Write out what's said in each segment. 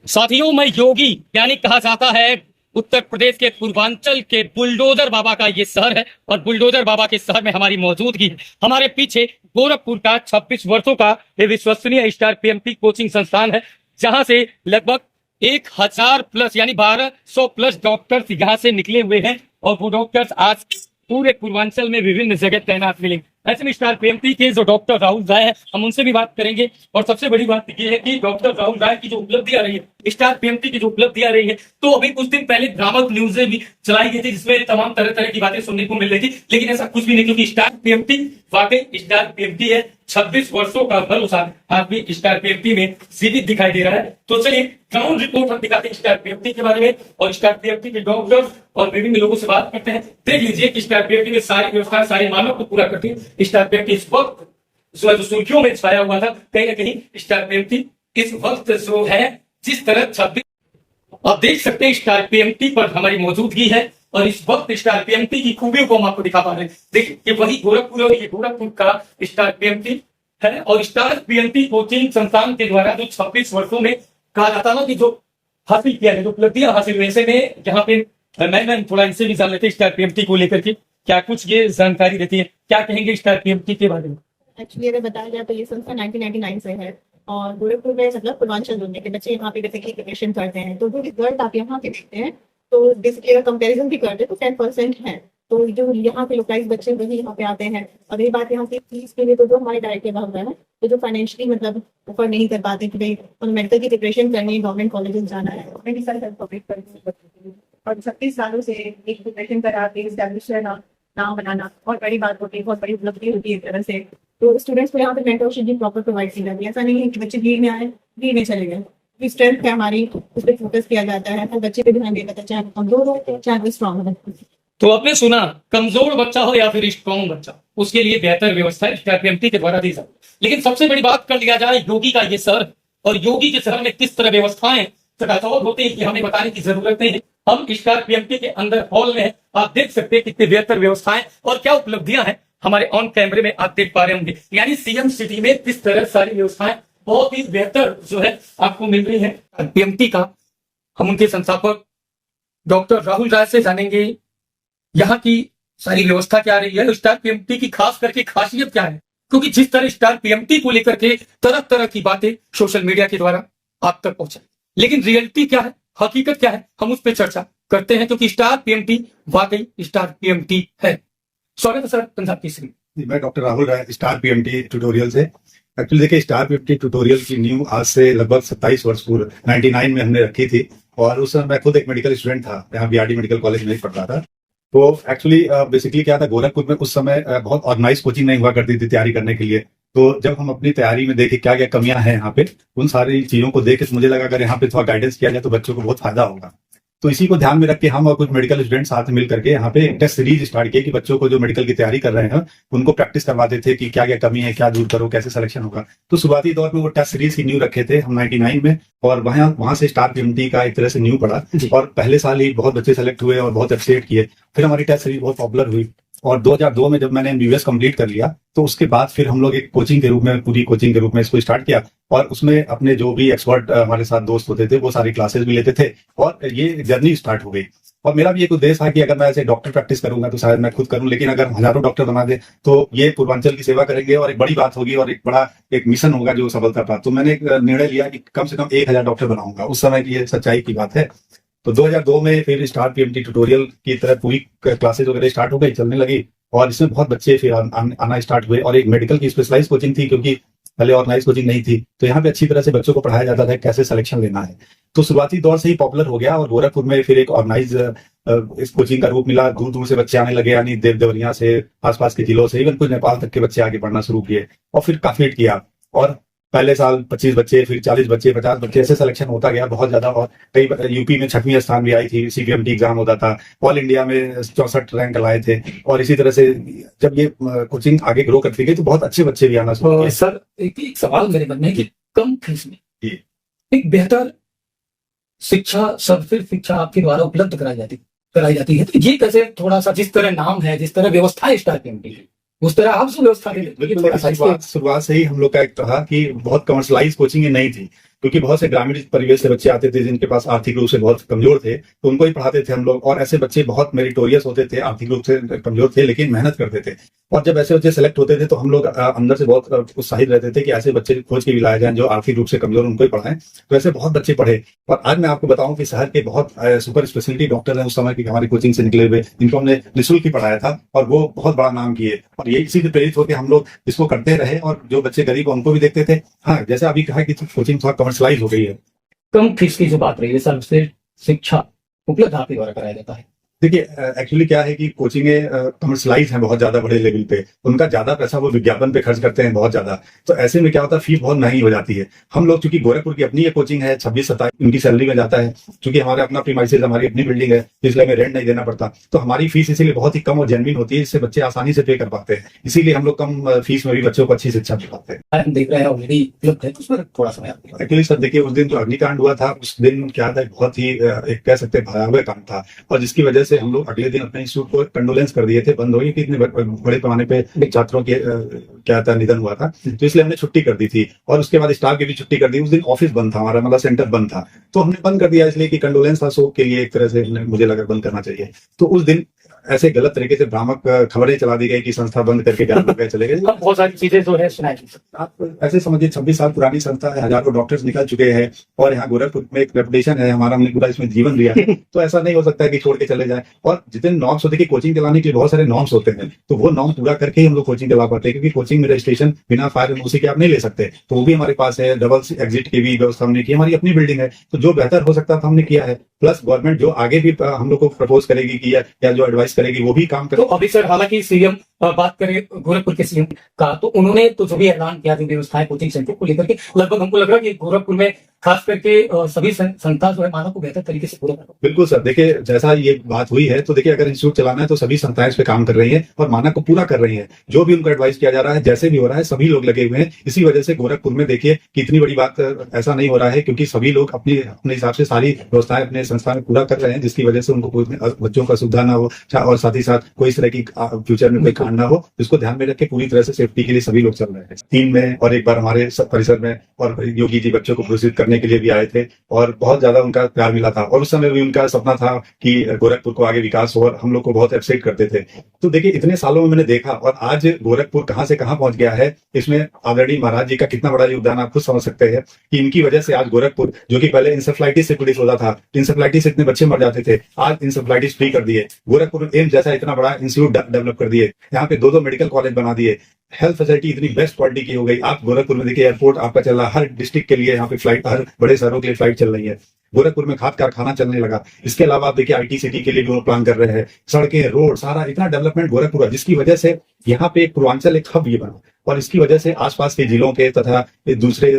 साथियों में योगी यानी कहा जाता है उत्तर प्रदेश के पूर्वांचल के बुलडोजर बाबा का ये शहर है और बुलडोजर बाबा के शहर में हमारी मौजूदगी है। हमारे पीछे गोरखपुर का 26 वर्षों का ये विश्वसनीय स्टार पीएमटी कोचिंग संस्थान है, जहां से लगभग 1000 प्लस यानी 1200 प्लस डॉक्टर्स यहाँ से निकले हुए हैं और वो डॉक्टर्स आज पूरे पूर्वांचल में विभिन्न जगह तैनात मिलेंगे। ऐसे में स्टार पीएमटी के जो डॉक्टर राहुल राय है, हम उनसे भी बात करेंगे। और सबसे बड़ी बात यह है कि डॉक्टर राहुल राय की जो उपलब्धि आ रही है, स्टार पीएमटी की जो उपलब्धि आ रही है, तो अभी कुछ दिन पहले भ्रामक न्यूज़ें भी चलाई गई थी जिसमें तमाम तरह तरह की बातें सुनने को मिल रही थी, लेकिन ऐसा कुछ भी नहीं, क्योंकि स्टार पीएमटी वाकई स्टार पीएमटी है। 26 वर्षों का भरोसा आदमी स्टार पीएमटी में जीवित दिखाई दे रहा है। तो चलिए ग्राउंड रिपोर्ट हम दिखाते हैं स्टार पीएमटी के बारे में और स्टार पीएमटी के डॉक्टर्स और विभिन्न लोगों से बात करते हैं। देख लीजिए कि स्टार पीएमटी में सारी व्यवस्था सारे मानव को पूरा करती है। स्टार पीएमटी इस वक्त जो सुर्खियों में छाया हुआ था, कहीं ना कहीं स्टार पीएमटी इस वक्त जो है जिस तरह 26 आप देख सकते हैं स्टार पीएमटी पर हमारी मौजूदगी है और इस वक्त स्टार पीएमटी की खूबियों को हम आपको दिखा पा रहे हैं। देखिए ये वही गोरखपुर और ये गोरखपुर का स्टार पीएमटी है और स्टार पीएमटी कोचिंग संस्थान के द्वारा जो 26 वर्षों में कहा जाता है कि जो हासिल किया है, जो उपलब्धियां हासिल हुई, ऐसे में यहाँ पे मैं थोड़ा इनसे भी जान लेते हैं स्टार पीएमटी को लेकर के क्या कुछ ये जानकारी देती है। क्या कहेंगे स्टार पीएमटी के बारे में? एक्चुअली अगर बताया जाए तो ये संस्था 1999 से है और गोरखपुर में मतलब पूर्वांचल जोन के बच्चे यहाँ पे बेसिकली प्रिपरेशन करते हैं। तो जो रिजल्ट आप यहाँ के देखते हैं तो बेसिकली अगर कंपैरिजन भी करते हैं तो 10% है। तो जो यहाँ के लोकलाइज बच्चे वही यहाँ पे आते हैं। और ये बात यहाँ की फीस के लिए तो जो हमारे डायरेक्टर भाव है तो जो फाइनेंशियली मतलब ऊपर नहीं कर पाते कि भाई मेडिकल की प्रिपरेशन करनी है, गवर्नमेंट कॉलेज जाना है, मेडिकल हेल्थ प्रोवाइड करनी है और 36 सालों से एक प्रिपरेशन करा के एस्टैब्लिश रहना, नाम बनाना बहुत बड़ी बात होती है, बहुत बड़ी उपलब्धि होती है एक तरह से। तो स्टूडेंट्स को यहाँ पे मेंटरशिप भी प्रॉपर प्रोवाइड की जाती है। ऐसा नहीं है कि बच्चे भीड़ में आए भीड़ में चले गए। स्ट्रेंथ है हमारी, उस पर फोकस किया जाता है, तो बच्चे पे ध्यान दिया जाता है, चाहे कमजोर हो चाहे वो स्ट्रॉन्ग हो। तो आपने सुना, कमजोर बच्चा हो या फिर स्ट्रॉन्ग बच्चा, उसके लिए बेहतर व्यवस्था स्टार पीएमटी के द्वारा दी जाती है। लेकिन सबसे बड़ी बात कर लिया जाए योगी का ये शहर और योगी के शहर में किस तरह व्यवस्थाएं चकाचौंध होती है कि हमें बताने की जरूरत नहीं है। हम स्टार पीएमटी के अंदर हॉल में आप देख सकते हैं कितनी बेहतर व्यवस्थाएं और क्या उपलब्धियां हैं हमारे ऑन कैमरे में आप देख पा रहे होंगे। यानी सीएम सिटी में किस तरह सारी व्यवस्थाएं बहुत ही बेहतर जो है आपको मिल रही है। पीएमटी का हम उनके संस्थापक डॉक्टर राहुल राय से जानेंगे यहाँ की सारी व्यवस्था क्या रही है, स्टार पीएमटी की खास करके खासियत क्या है, क्योंकि जिस तरह स्टार पीएमटी को लेकर के तरह तरह की बातें सोशल मीडिया के द्वारा आप तक पहुंचाई, लेकिन रियलिटी क्या है, हकीकत क्या है, हम उस पर चर्चा करते हैं क्योंकि स्टार पीएमटी वाकई स्टार पीएमटी है। स्वागत है सर पंजाब केसरी। मैं डॉक्टर राहुल राय स्टार पीएमटी ट्यूटोरियल से। एक्चुअली देखिए स्टार पीएमटी ट्यूटोरियल की न्यू आज से लगभग 27 वर्ष पूर्व 99 में हमने रखी थी और उस समय मैं खुद एक मेडिकल स्टूडेंट था, यहाँ बीआरडी मेडिकल कॉलेज में ही पढ़ रहा था। तो एक्चुअली बेसिकली क्या था, गोरखपुर में उस समय बहुत ऑर्गेनाइज कोचिंग नहीं हुआ करती थी तैयारी करने के लिए। तो जब हम अपनी तैयारी में देखे क्या क्या कमियां हैं यहाँ पे, उन सारी चीजों को देख के मुझे लगा अगर यहाँ पे थोड़ा गाइडेंस किया जाए तो बच्चों को बहुत फायदा होगा। तो इसी को ध्यान में रख के हम और कुछ मेडिकल स्टूडेंट साथ मिल करके यहाँ पे एक टेस्ट सीरीज स्टार्ट किए कि बच्चों को जो मेडिकल की तैयारी कर रहे हैं उनको प्रैक्टिस करवाते थे कि क्या क्या कमी है, क्या दूर करो, कैसे सिलेक्शन होगा। तो शुरुआती दौर में वो टेस्ट सीरीज की न्यू रखे थे हम 99 में और वहां से स्टार पीएमटी का एक तरह से न्यू पड़ा और पहले साल ही बहुत बच्चे सेलेक्ट हुए और बहुत अप्रिशिएट किए। फिर हमारी टेस्ट सीरीज बहुत पॉपुलर हुई और 2002 में जब मैंने एमबीबीएस कंप्लीट कर लिया तो उसके बाद फिर हम लोग एक कोचिंग के रूप में, पूरी कोचिंग के रूप में इसको स्टार्ट किया और उसमें अपने जो भी एक्सपर्ट हमारे साथ दोस्त होते थे वो सारी क्लासेस भी लेते थे और ये जर्नी स्टार्ट हो गई। और मेरा भी एक उद्देश्य था कि अगर मैं ऐसे डॉक्टर प्रैक्टिस करूंगा तो शायद मैं खुद करूं, लेकिन अगर हजारों डॉक्टर बना दे तो ये पूर्वांचल की सेवा करेंगे और एक बड़ी बात होगी और एक बड़ा एक मिशन होगा जो सफलता प्राप्त। तो मैंने एक निर्णय लिया कि कम से कम 1000 डॉक्टर बनाऊंगा। उस समय की ये सच्चाई की बात है। तो 2002 में फिर स्टार पीएमटी ट्यूटोरियल की तरह पूरी क्लासेज वगैरह स्टार्ट हो गई, चलने लगी और इसमें बहुत बच्चे फिर आना स्टार्ट हुए और एक मेडिकल की स्पेशलाइज कोचिंग थी क्योंकि पहले ऑर्गेनाइज कोचिंग नहीं थी। तो यहाँ पे अच्छी तरह से बच्चों को पढ़ाया जाता था कैसे सिलेक्शन लेना है। तो शुरुआती दौर से ही पॉपुलर हो गया और गोरखपुर में फिर एक ऑर्गेनाइज इस कोचिंग का रूप मिला। दूर दूर से बच्चे आने लगे, यानी देवरिया से, आसपास के जिलों से, इवन कुछ नेपाल तक के बच्चे आगे पढ़ना शुरू किए और फिर काफी हिट किया। और पहले साल 25 बच्चे, फिर 40 बच्चे, 50 बच्चे, ऐसे सिलेक्शन होता गया बहुत ज्यादा। और कई यूपी में 6वीं स्थान भी आई थी, सीपीएमटी एग्जाम होता था, ऑल इंडिया में 64 रैंक लाए थे। और इसी तरह से जब ये कोचिंग आगे ग्रो करती गई तो बहुत अच्छे बच्चे भी आना शुरू किए। सर एक सवाल मेरे मन में है कि कम फीस में एक बेहतर शिक्षा, सर्वश्रेष्ठ शिक्षा आपके द्वारा उपलब्ध कराई जाती है, तो ये कैसे, थोड़ा सा जिस तरह नाम है, जिस तरह व्यवस्था है स्टार पीएमटी की, उस तरह आप व्यवस्था शुरुआत से ही हम लोग का एक था कि बहुत कमर्शलाइज कोचिंग नहीं थी। क्योंकि बहुत से ग्रामीण परिवेश से बच्चे आते थे जिनके पास आर्थिक रूप से बहुत कमजोर थे, तो उनको ही पढ़ाते थे हम लोग। और ऐसे बच्चे बहुत मेरिटोरियस होते थे, आर्थिक रूप से कमजोर थे लेकिन मेहनत करते थे। और जब ऐसे बच्चे सेलेक्ट होते थे तो हम लोग अंदर से बहुत उत्साहित रहते थे कि ऐसे बच्चे खोज के भी लाए जाएं जो आर्थिक रूप से कमजोर, उनको ही पढ़ाएं। तो ऐसे बहुत बच्चे पढ़े। और आज मैं आपको बताऊं कि शहर के बहुत सुपर स्पेशलिटी डॉक्टर हैं उस समय की हमारी कोचिंग से निकले हुए, जिनको हमने निःशुल्क ही पढ़ाया था और वो बहुत बड़ा नाम किए। और यही इसी से प्रेरित होकर हम लोग इसको करते रहे और जो बच्चे गरीब उनको भी देखते थे। हाँ, जैसे अभी कहा कि कोचिंग थोड़ा कमर्शलाइज हो गई है। कम फीस की जो बात रही है, सर्वश्रेष्ठ शिक्षा उपलब्ध आपके द्वारा कराया जाता है। देखिए, एक्चुअली क्या है कि कोचिंगें कमर्शलाइज हैं बहुत ज्यादा बड़े लेवल पे, उनका ज्यादा पैसा वो विज्ञापन पे खर्च करते हैं बहुत ज्यादा। तो ऐसे में क्या होता है, फीस बहुत महंगी हो जाती है। हम लोग चूंकि गोरखपुर की अपनी ये कोचिंग है, 26-27 उनकी सैलरी में जाता है, चूंकि हमारे अपना प्रीमाइसेस, हमारी अपनी बिल्डिंग है, इसलिए हमें रेंट नहीं देना पड़ता। तो हमारी फीस इसीलिए बहुत ही कम और जेन्युइन होती है, इससे बच्चे आसानी से पे कर पाते हैं। इसीलिए हम लोग कम फीस में भी बच्चों को अच्छी शिक्षा दिलाते हैं। हम देख रहे हैं ऑलरेडी उपलब्ध है, तो उस पर थोड़ा समय आपके एक्चुअली सर देखिए, उस दिन जो अग्निकांड हुआ था, उस दिन क्या था, बहुत ही एक कह सकते हैं भयावह कांड था। और जिसकी वजह से हम लोग अगले दिन अपने इंस्टीट्यूट को कंडोलेंस कर दिए थे, बंद हो गई कि इतने बड़े पैमाने पे छात्रों के क्या था निधन हुआ था। तो इसलिए हमने छुट्टी कर दी थी और उसके बाद स्टाफ की भी छुट्टी कर दी। उस दिन ऑफिस बंद था हमारा, मतलब सेंटर बंद था, तो हमने बंद कर दिया इसलिए कि कंडोलेंस था, शोक के लिए एक तरह से मुझे लगा बंद करना चाहिए। तो उस दिन ऐसे गलत तरीके से भ्रामक खबरें चला दी गई कि संस्था बंद करके ज्ञान गए चले गए। बहुत सारी चीजें जो है सुनाई। आप ऐसे समझिए, 26 साल पुरानी संस्था है, हजारों डॉक्टर्स निकल चुके हैं और यहाँ गोरखपुर में एक रेपुटेशन है हमारा, हमने पूरा इसमें जीवन दिया है। तो ऐसा नहीं हो सकता है कि छोड़ के चले जाए। और जितने नॉर्म्स होते हैं, कोचिंग चलाने के लिए बहुत सारे नॉर्म्स होते हैं, तो वो नॉर्म पूरा करके ही हम लोग कोचिंग चला पाते हैं। क्योंकि कोचिंग में रजिस्ट्रेशन बिना फायर एनओसी के आप नहीं ले सकते, तो वो भी हमारे पास है। डबल एग्जिट की भी व्यवस्था हमने की, हमारी अपनी बिल्डिंग है, तो जो बेहतर हो सकता था हमने किया है। प्लस गवर्नमेंट जो आगे भी हम लोग को प्रपोज करेगी कि या जो एडवाइस करेगी वो भी काम तो अभी सर, हालांकि सीएम बात करें गोरखपुर के सीएम का, तो उन्होंने तो जो भी ऐलान किया, जो व्यवस्थाएं कोचिंग सेंटर को लेकर के, लगभग हमको लग रहा है कि गोरखपुर में खास करके सभी संस्था जो है मानव को बेहतर तरीके से पूरा कर। बिल्कुल सर, देखिए जैसा ये बात हुई है, तो देखिए अगर इंस्टीट्यूट चलाना है तो सभी संस्थाएं इस पे काम कर रही हैं और मानक को पूरा कर रही हैं। जो भी उनको एडवाइस किया जा रहा है, जैसे भी हो रहा है, सभी लोग लगे हुए हैं। इसी वजह से गोरखपुर में देखिए कि इतनी बड़ी बात ऐसा नहीं हो रहा है, क्योंकि सभी लोग अपने हिसाब से सारी व्यवस्थाएं अपने संस्था में पूरा कर रहे हैं, जिसकी वजह से उनको कोई बच्चों का सुविधा ना हो और साथ ही साथ कोई इस तरह की फ्यूचर में कोई कांड ना हो, जिसको ध्यान में रख के पूरी तरह से सेफ्टी के लिए सभी लोग चल रहे हैं। टीम में और एक बार हमारे परिसर में और योगी जी बच्चों को पुरस्कृत करने के लिए भी आए थे और बहुत ज्यादा उनका प्यार मिला था। और उस समय भी उनका सपना था कि गोरखपुर को आगे विकास हो और हम लोग को बहुत अप्रिशिएट करते थे। तो देखिए इतने सालों में मैंने देखा और आज गोरखपुर कहां से कहां पहुंच गया है, इसमें आदरणीय महाराज जी का कितना बड़ा योगदान आप खुद समझ सकते हैं कि इनकी वजह से आज गोरखपुर, जो कि पहले इंसेफ्लाइटिस से पीड़ित होता था, इंसेफ्लाइटिस से इतने बच्चे मर जाते थे, आज इंसेफ्लाइटिस फ्री कर दिए। गोरखपुर एम्स जैसा इतना बड़ा इंस्टीट्यूट डेवलप कर दिए, यहाँ पे 2 मेडिकल कॉलेज बना दिए, हेल्थ फैसिलिटी इतनी बेस्ट क्वालिटी की हो गई। आप गोरखपुर में देखिए, एयरपोर्ट आपका चल रहा है, हर डिस्ट्रिक्ट के लिए यहाँ पे फ्लाइट, हर बड़े शहरों के लिए फ्लाइट चल रही है। गोरखपुर में खाद कारखाना चलने लगा। इसके अलावा आप देखिए IT सिटी के लिए भी वो प्लान कर रहे हैं, सड़कें, रोड, सारा इतना डेवलपमेंट गोरखपुर है, जिसकी वजह से यहाँ पे एक पूर्वांचल एक हब ये बना और इसकी वजह से आसपास के जिलों के तथा दूसरे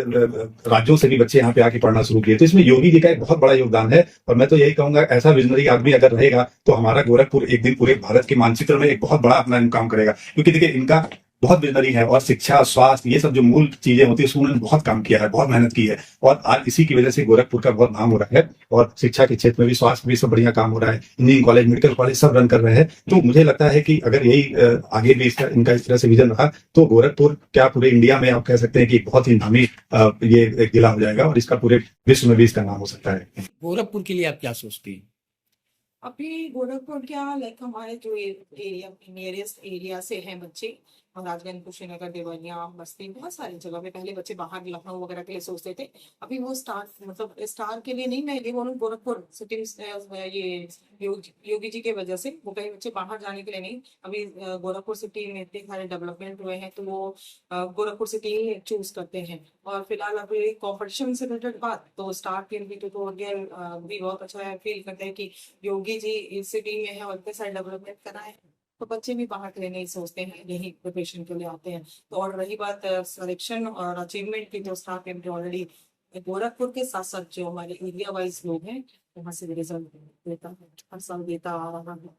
राज्यों से भी बच्चे यहाँ पे आके पढ़ना शुरू किए। तो इसमें योगी जी का एक बहुत बड़ा योगदान है और मैं तो यही कहूंगा, ऐसा विजनरी आदमी अगर रहेगा तो हमारा गोरखपुर एक दिन पूरे भारत के मानचित्र में एक बहुत बड़ा अपना काम करेगा। क्योंकि देखिए इनका बहुत विजनरी है और शिक्षा, स्वास्थ्य, ये सब जो मूल चीजें होती है उसमें उन्होंने बहुत काम किया है, बहुत मेहनत की है और आज इसी की वजह से गोरखपुर का बहुत नाम हो रहा है। और शिक्षा के क्षेत्र में भी, स्वास्थ्य में भी सब बढ़िया काम हो रहा है, इंजीनियरिंग कॉलेज, मेडिकल कॉलेज सब रन कर रहे हैं। तो मुझे लगता है कि अगर यही आगे भी इनका इस तरह से विजन रहा तो गोरखपुर क्या पूरे इंडिया में आप कह सकते हैं कि बहुत ही नामी ये एक जिला हो जाएगा और इसका पूरे विश्व में भी इसका नाम हो सकता है। गोरखपुर के लिए आप क्या सोचती हैं? अभी गोरखपुर क्या, लाइक हमारे जो एरिया, नियरेस्ट एरिया से हैं बच्चे, महाराजगंज, कुशीनगर, देवरिया, बस्ती, बहुत सारी जगह पे पहले बच्चे बाहर लखनऊ वगैरह के लिए सोचते थे। अभी वो स्टार के लिए नहीं, मैं ये बोलूँ गोरखपुर सिटी, ये योगी जी के वजह से वो कहीं बच्चे बाहर जाने के लिए नहीं, अभी गोरखपुर सिटी में इतने सारे डेवलपमेंट हुए हैं तो वो गोरखपुर सिटी ही चूज करते हैं। और फिलहाल अभी कॉम्पिटिशन से रिलेटेड बात, तो स्टार के तो अगेन भी बहुत अच्छा है, फील करते हैं कि योगी जी इस सिटी में है और इतने सारे डेवलपमेंट कराए, तो बच्चे भी बाहर के लिए नहीं सोचते हैं, यही प्रिपरेशन के लिए आते हैं। तो और रही बात सिलेक्शन और अचीवमेंट की, तो स्टाफ एमटी ऑलरेडी गोरखपुर के साथ साथ जो हमारे एरिया वाइज लोग हैं वहाँ से रिजल्ट देता है, हर साल देता आ रहा है।